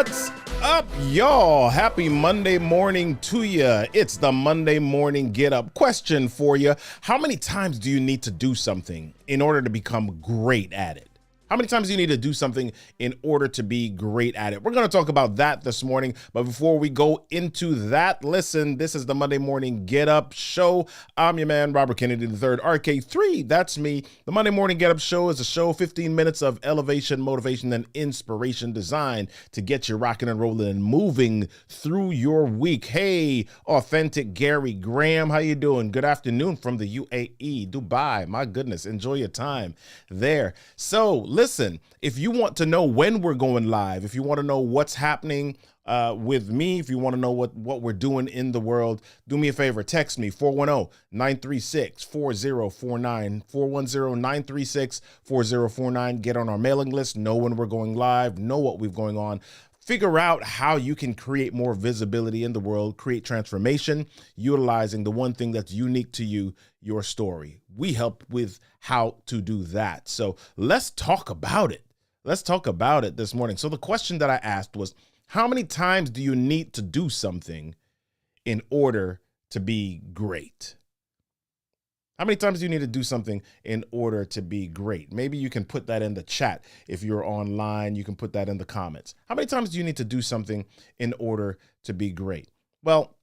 What's up, y'all? Happy Monday morning to you. It's the Monday morning get up question for you. How many times do you need to do something in order to become great at it? How many times do you need to do something in order to be great at it? We're going to talk about that this morning. But before we go into that, listen, this is the Monday Morning Get Up Show. I'm your man, Robert Kennedy III, RK3. That's me. The Monday Morning Get Up Show is a show, 15 minutes of elevation, motivation, and inspiration designed to get you rocking and rolling and moving through your week. Hey, authentic Gary Graham, how you doing? Good afternoon from the UAE, Dubai. My goodness, enjoy your time there. So, listen, if you want to know when we're going live, if you want to know what's happening with me, if you want to know what we're doing in the world, do me a favor, text me 410-936-4049, 410-936-4049. Get on our mailing list, know when we're going live, know what we've going on. Figure out how you can create more visibility in the world, create transformation, utilizing the one thing that's unique to you, your story. We help with how to do that. So let's talk about it. Let's talk about it this morning. So the question that I asked was, how many times do you need to do something in order to be great? How many times do you need to do something in order to be great? Maybe you can put that in the chat. If you're online, you can put that in the comments. How many times do you need to do something in order to be great? Well,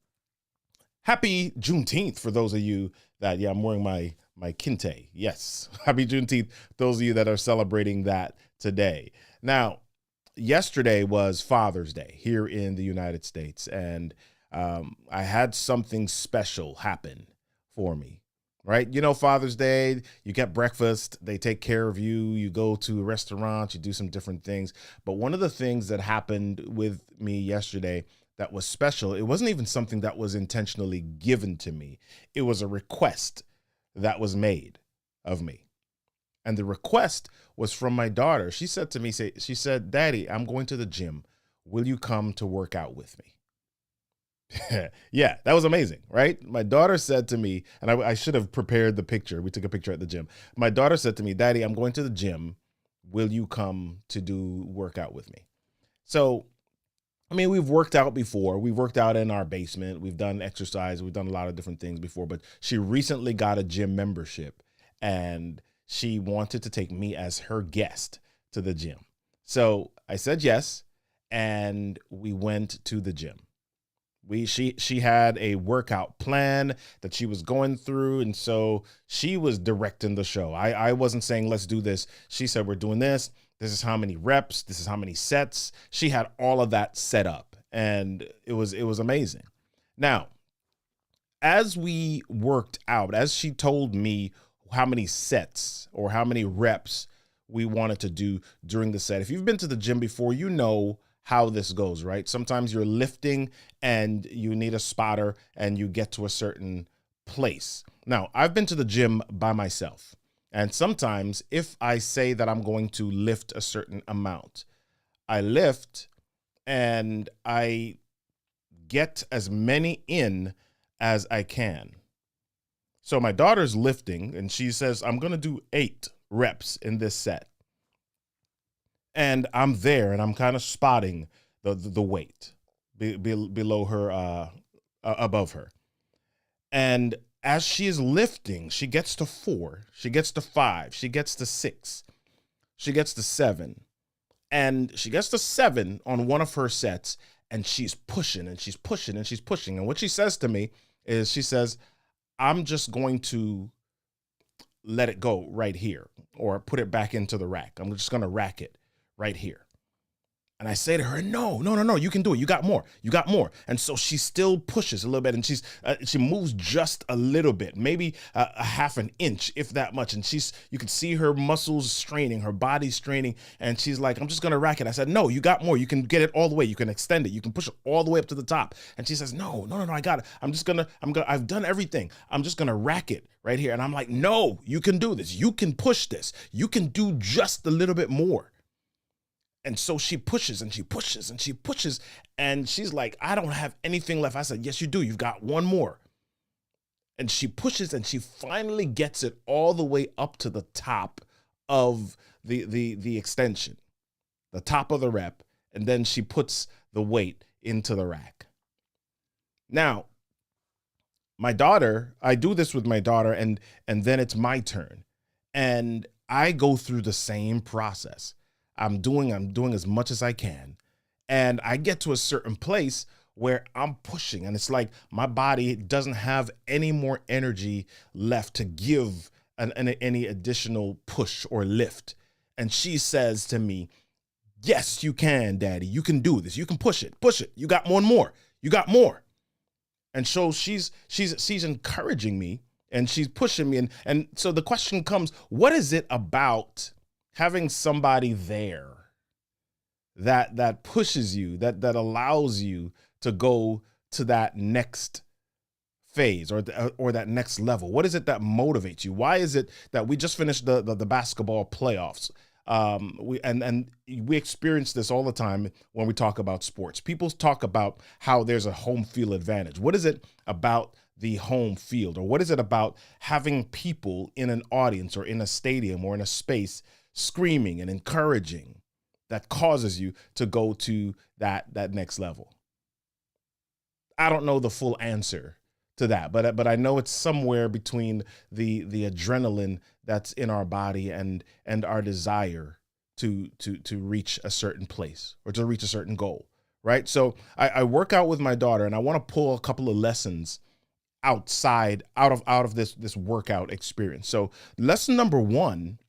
happy Juneteenth for those of you that, I'm wearing my kente. Yes, happy Juneteenth, those of you that are celebrating that today. Now, yesterday was Father's Day here in the United States, and I had something special happen for me. Right? You know, Father's Day, you get breakfast, they take care of you, you go to a restaurant, you do some different things. But one of the things that happened with me yesterday that was special, it wasn't even something that was intentionally given to me. It was a request that was made of me. And the request was from my daughter. She said to me, she said, "Daddy, I'm going to the gym. Will you come to work out with me?" Yeah, that was amazing, right? My daughter said to me, and I should have prepared the picture. We took a picture at the gym. My daughter said to me, "Daddy, I'm going to the gym. Will you come to do workout with me?" So, I mean, we've worked out before. We've worked out in our basement. We've done exercise. We've done a lot of different things before, but she recently got a gym membership and she wanted to take me as her guest to the gym. So I said yes, and we went to the gym. She had a workout plan that she was going through, and so she was directing the show. I wasn't saying, let's do this. She said, we're doing this. This is how many reps. This is how many sets. She had all of that set up, and it was amazing. Now, as we worked out, as she told me how many sets or how many reps we wanted to do during the set. If you've been to the gym before, you know how this goes, right? Sometimes you're lifting and you need a spotter and you get to a certain place. Now, I've been to the gym by myself. And sometimes if I say that I'm going to lift a certain amount, I lift and I get as many in as I can. So my daughter's lifting and she says, I'm going to do 8 reps in this set. And I'm there and I'm kind of spotting the weight below her, above her. And as she is lifting, she gets to 4, she gets to 5, she gets to 6, she gets to 7. And she gets to 7 on one of her sets, and she's pushing and she's pushing and she's pushing. And what she says to me is, she says, I'm just going to let it go right here, or put it back into the rack. I'm just going to rack it right here. And I say to her, no, you can do it. You got more. And so she still pushes a little bit, and she moves just a little bit, maybe a half an inch, if that much. And you can see her muscles straining, her body straining. And she's like, I'm just going to rack it. I said, no, you got more. You can get it all the way. You can extend it. You can push it all the way up to the top. And she says, no, I got it. I've done everything. I'm just going to rack it right here. And I'm like, no, you can do this. You can push this. You can do just a little bit more. And so she pushes and she pushes and she pushes, and she's like, I don't have anything left. I said, yes, you do. You've got one more. And she pushes and she finally gets it all the way up to the top of the extension, the top of the rep. And then she puts the weight into the rack. Now, my daughter, I do this with my daughter, and then it's my turn. And I go through the same process. I'm doing as much as I can. And I get to a certain place where I'm pushing, and it's like my body doesn't have any more energy left to give any additional push or lift. And she says to me, "Yes, you can, Daddy. You can do this. You can push it. Push it. You got more and more. You got more." And so she's encouraging me, and she's pushing me. And so the question comes, what is it about having somebody there that pushes you, that allows you to go to that next phase or that next level? What is it that motivates you? Why is it that we just finished the basketball playoffs? We experience this all the time when we talk about sports. People talk about how there's a home field advantage. What is it about the home field, or what is it about having people in an audience or in a stadium or in a space screaming and encouraging that causes you to go to that next level? I don't know the full answer to that, but I know it's somewhere between the adrenaline that's in our body and our desire to reach a certain place or to reach a certain goal, right? So I work out with my daughter, and I want to pull a couple of lessons out of this workout experience. So lesson number one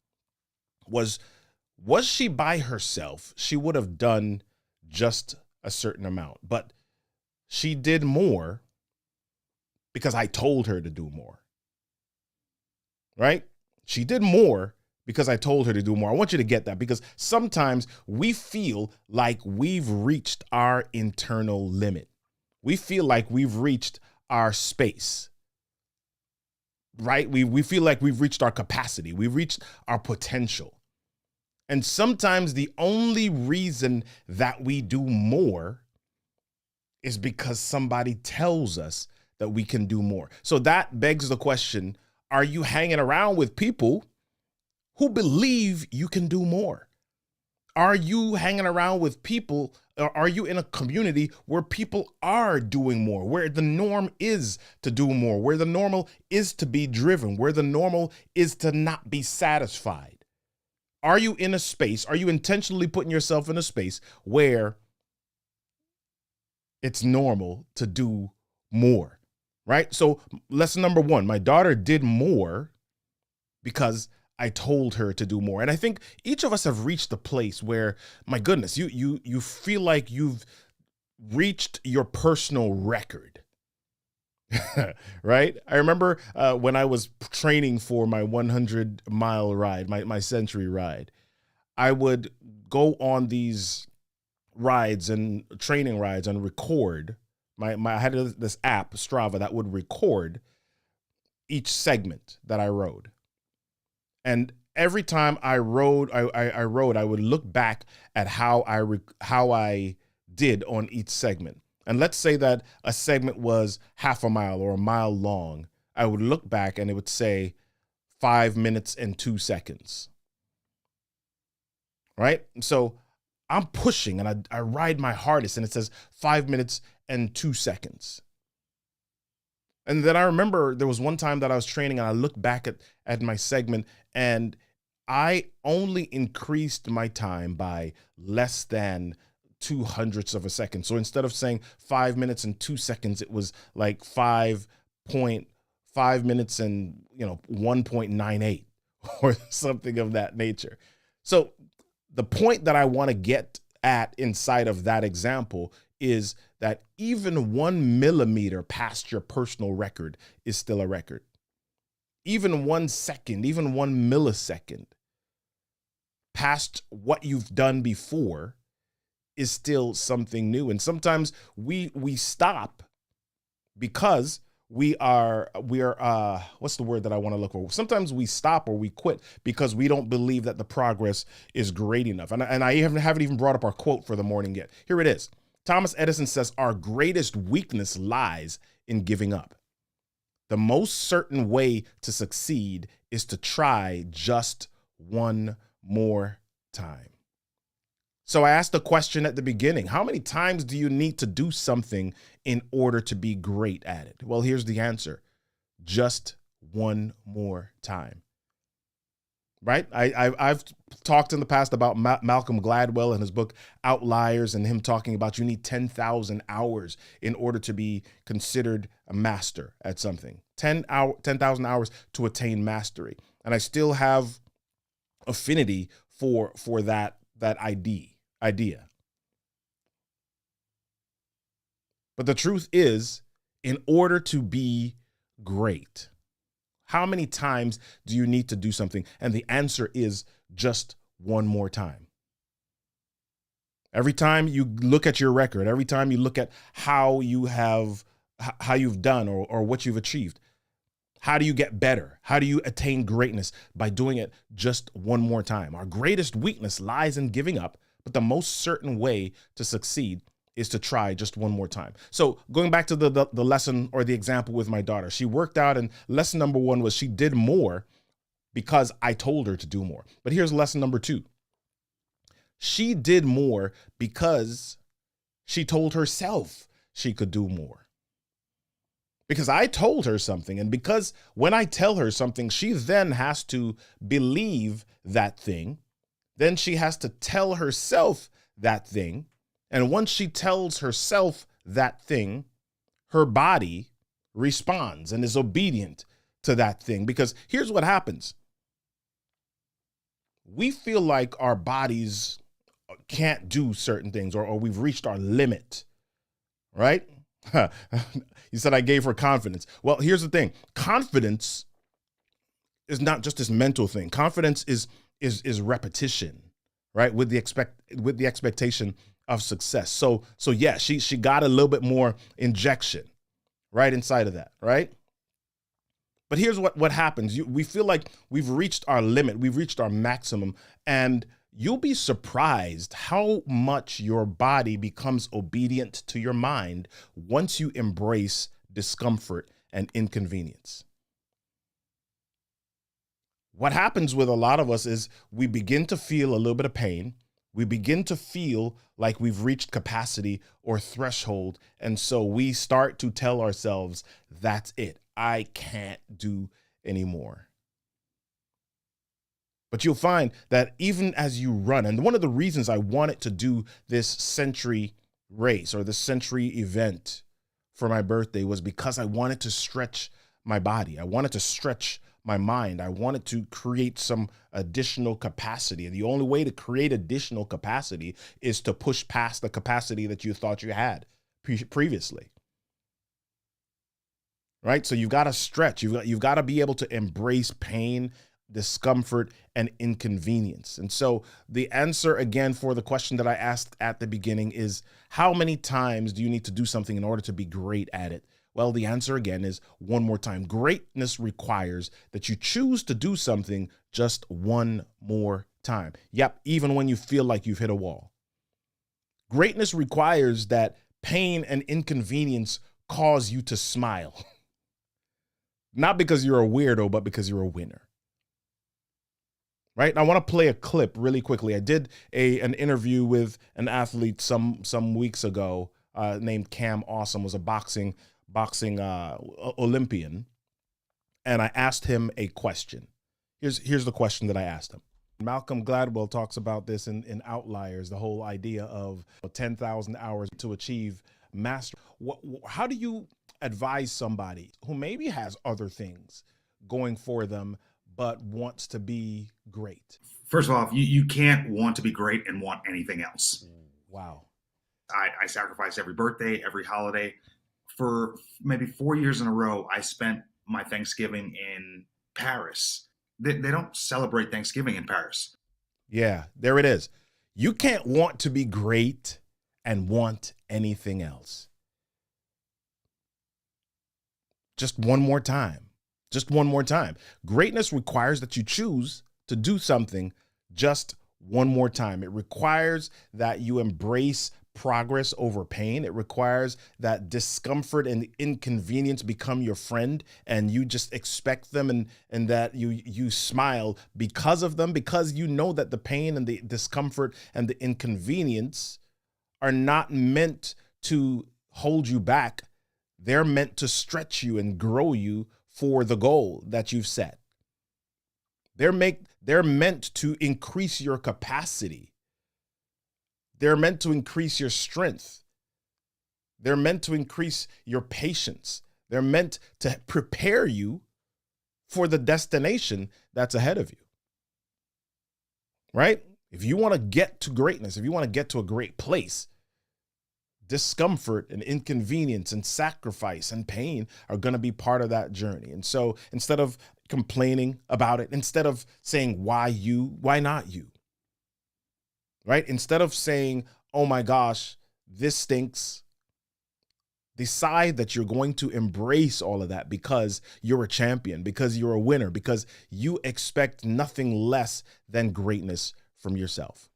was she by herself, she would have done just a certain amount, but she did more because I told her to do more, right? She did more because I told her to do more. I want you to get that, because sometimes we feel like we've reached our internal limit. We feel like we've reached our space, right? We feel like we've reached our capacity. We've reached our potential. And sometimes the only reason that we do more is because somebody tells us that we can do more. So that begs the question, are you hanging around with people who believe you can do more? Are you hanging around with people, or are you in a community where people are doing more, where the norm is to do more, where the normal is to be driven, where the normal is to not be satisfied? Are you in a space, are you intentionally putting yourself in a space where it's normal to do more, right? So lesson number one, my daughter did more because I told her to do more. And I think each of us have reached the place where, my goodness, you feel like you've reached your personal record, right? I remember when I was training for my 100-mile ride, my century ride, I would go on these rides and training rides and record. I had this app, Strava, that would record each segment that I rode. And every time I rode, I would look back at how I did on each segment. And let's say that a segment was half a mile or a mile long. I would look back and it would say 5 minutes and 2 seconds. Right? So I'm pushing and I ride my hardest and it says 5 minutes and 2 seconds. And then I remember there was one time that I was training and I looked back at my segment and I only increased my time by less than 200ths of a second. So instead of saying 5 minutes and 2 seconds, it was like 5.5 minutes and 1.98 or something of that nature. So the point that I want to get at inside of that example is that even 1 millimeter past your personal record is still a record. Even 1 second, even 1 millisecond past what you've done before is still something new. And sometimes we stop because we are what's the word that I want to look for? Sometimes we stop or we quit because we don't believe that the progress is great enough. And I haven't even brought up our quote for the morning yet. Here it is. Thomas Edison says, "Our greatest weakness lies in giving up. The most certain way to succeed is to try just one more time." So I asked the question at the beginning, how many times do you need to do something in order to be great at it? Well, here's the answer. Just one more time. Right? I've talked in the past about Malcolm Gladwell and his book Outliers, and him talking about you need 10,000 hours in order to be considered a master at something. 10,000 hours to attain mastery. And I still have affinity for that idea. But the truth is, in order to be great, how many times do you need to do something? And the answer is just one more time. Every time you look at your record, every time you look at how you've done or what you've achieved, how do you get better? How do you attain greatness? By doing it just one more time. Our greatest weakness lies in giving up, but the most certain way to succeed is to try just one more time. So going back to the lesson or the example with my daughter, she worked out, and lesson number 1 was she did more because I told her to do more. But here's lesson number 2. She did more because she told herself she could do more. Because I told her something, and because when I tell her something, she then has to believe that thing. Then she has to tell herself that thing. And once she tells herself that thing, her body responds and is obedient to that thing. Because here's what happens. We feel like our bodies can't do certain things, or we've reached our limit, right? You said I gave her confidence. Well, here's the thing. Confidence is not just this mental thing. Confidence is repetition, right? With the expectation of success. So yeah, she got a little bit more injection right inside of that, right? But here's what happens. We feel like we've reached our limit. We've reached our maximum, and you'll be surprised how much your body becomes obedient to your mind once you embrace discomfort and inconvenience. What happens with a lot of us is we begin to feel a little bit of pain. We begin to feel like we've reached capacity or threshold. And so we start to tell ourselves, that's it. I can't do anymore. But you'll find that even as you run, and one of the reasons I wanted to do this century race or this century event for my birthday was because I wanted to stretch my body. I wanted to stretch my mind. I wanted to create some additional capacity. And the only way to create additional capacity is to push past the capacity that you thought you had previously. Right? So you've got to stretch. You've got to be able to embrace pain, discomfort, and inconvenience. And so the answer again for the question that I asked at the beginning is, how many times do you need to do something in order to be great at it? Well, the answer again is one more time. Greatness requires that you choose to do something just one more time. Yep, even when you feel like you've hit a wall. Greatness requires that pain and inconvenience cause you to smile. Not because you're a weirdo, but because you're a winner. Right? I want to play a clip really quickly. I did an interview with an athlete some weeks ago named Cam Awesome, was a boxing Olympian, and I asked him a question. Here's the question that I asked him. Malcolm Gladwell talks about this in Outliers, the whole idea of 10,000 hours to achieve mastery. How do you advise somebody who maybe has other things going for them but wants to be great? First of all, you can't want to be great and want anything else. Wow. I sacrifice every birthday, every holiday. For maybe 4 years in a row, I spent my Thanksgiving in Paris. They don't celebrate Thanksgiving in Paris. Yeah, there it is. You can't want to be great and want anything else. Just one more time. Just one more time. Greatness requires that you choose to do something just one more time. It requires that you embrace progress over pain. It requires that discomfort and inconvenience become your friend, and you just expect them, and that you smile because of them, because you know that the pain and the discomfort and the inconvenience are not meant to hold you back. They're meant to stretch you and grow you for the goal that you've set. They're meant to increase your capacity. They're meant to increase your strength. They're meant to increase your patience. They're meant to prepare you for the destination that's ahead of you. Right? If you want to get to greatness, if you want to get to a great place, discomfort and inconvenience and sacrifice and pain are going to be part of that journey. And so instead of complaining about it, instead of saying, why you, why not you? Right? Instead of saying, oh my gosh, this stinks, decide that you're going to embrace all of that because you're a champion, because you're a winner, because you expect nothing less than greatness from yourself.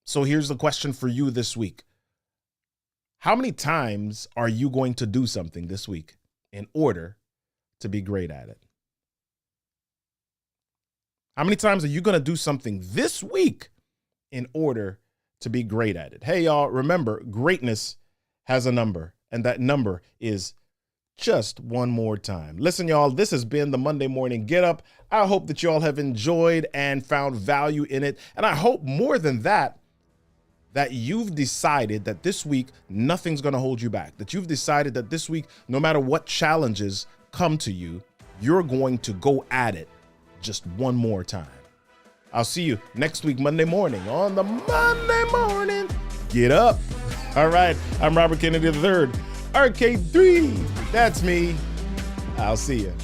So here's the question for you this week. How many times are you going to do something this week in order to be great at it? How many times are you going to do something this week in order to be great at it? Hey, y'all, remember, greatness has a number, and that number is just one more time. Listen, y'all, this has been the Monday Morning Get Up. I hope that y'all have enjoyed and found value in it. And I hope more than that, that you've decided that this week, nothing's going to hold you back, that you've decided that this week, no matter what challenges come to you, you're going to go at it just one more time. I'll see you next week, Monday morning, on the Monday Morning Get Up. All right, I'm Robert Kennedy III, Arcade 3. That's me. I'll see you.